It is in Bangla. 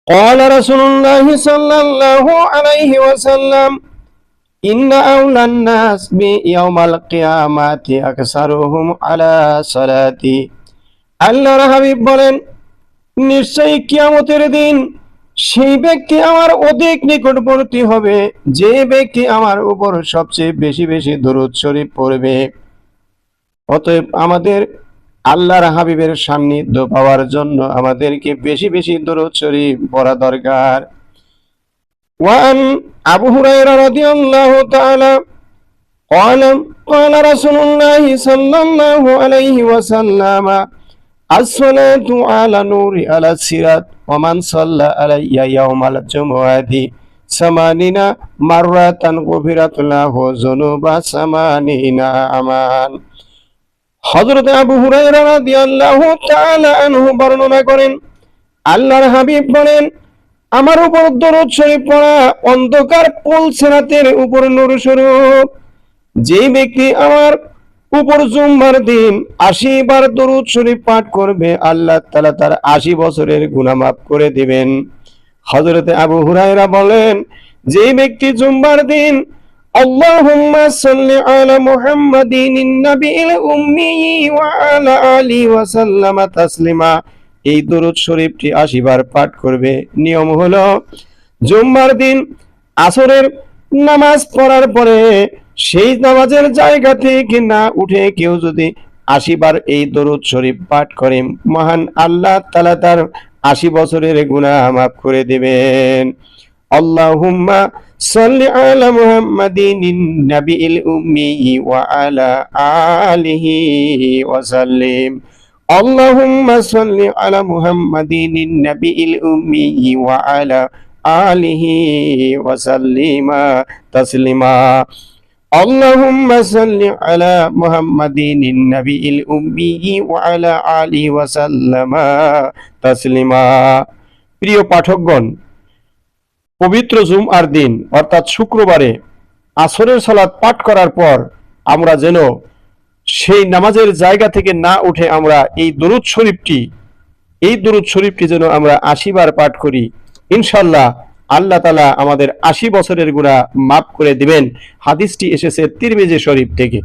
قال رسول الله صلى الله عليه وسلم إن أولى الناس بيوم القيامة أكثرهم على صلاتي আল্লাহর হাবিব বলেন, নিশ্চয়ই কিয়ামতের দিন সেই ব্যক্তি আমার অধিক নিকটবর্তী হবে যে ব্যক্তি আমার উপর সবচেয়ে বেশি বেশি দরুদ শরীফ পড়বে। অতএব আমাদের আল্লাহর হাবিবের সান্নিধ্য পাওয়ার জন্য আমাদেরকে বেশি বেশি দরুদ শরীফ পড়া দরকার। ওয়ান আবু হুরায়রা রাদিয়াল্লাহু তাআলা قال قال رسول الله صلى الله عليه وسلم الصلاة على نور على الصراط ومن صلى علي يوم الجمعة 80 مرة غفرت له ذنوب 80 عاما। হযরত আবু হুরায়রা রাদিয়াল্লাহু তাআলা আনহু বর্ণনা করেন, আল্লাহর হাবিব বলেন, আমার উপর দরুদ শরীফ পড়া অন্ধকার পুল সিরাতের উপর নূর স্বরূপ। যে ব্যক্তি আমার উপর জুম্মার দিন 80 বার দরুদ শরীফ পাঠ করবে, আল্লাহ তাআলা তার 80 বছরের গুনাহ মাফ করে দিবেন। হযরত আবু হুরায়রা বলেন, যে ব্যক্তি জুম্মার দিন আল্লাহুম্মা সাল্লি আলা মুহাম্মাদিন নাবিয়িল উম্মি ওয়া আলা আলিহি ওয়া সাল্লামা তাসলিমা, এই দরুদ শরীফটি 80 বার পাঠ করবে। নিয়ম হলো, জুম্মার দিন আসরের নামাজ পড়ার পরে সেই নামাজের জায়গা থেকে না উঠে কেউ যদি 80 বার এই দরুদ শরীফ পাঠ করে, মহান আল্লাহ তাআলা তার 80 বছরের গুনাহ মাফ করে দিবেন। আল্লাহুম্মা সাল্লি আলা মুহাম্মাদিন নাবিয়িল উম্মি ওয়া আলা আলিহি ওয়া সাল্লিম। আল্লাহুম্মা সাল্লি আলা মুহাম্মাদিন নাবিয়িল উম্মি ওয়া আলা আলিহি ওয়া সাল্লিমা তাসলিমা। আল্লাহুম্মা সাল্লি আলা মুহাম্মাদিন নাবিয়িল উম্মি ওয়া আলা আলিহি ওয়া সাল্লামা তাসলিমা। প্রিয় পাঠকগণ, পবিত্র জুমআর দিন অর্থাৎ শুক্রবারে আসরের সালাত পাঠ করার পর আমরা যেন সেই নামাজের জায়গা থেকে না উঠে আমরা এই দরুদ শরীফটি যেন আমরা 80 বার পাঠ করি। ইনশাআল্লাহ আল্লাহ তাআলা আমাদের 80 বছরের গুনাহ মাফ করে দিবেন। হাদিসটি এসেছে তিরমিজি শরীফ থেকে।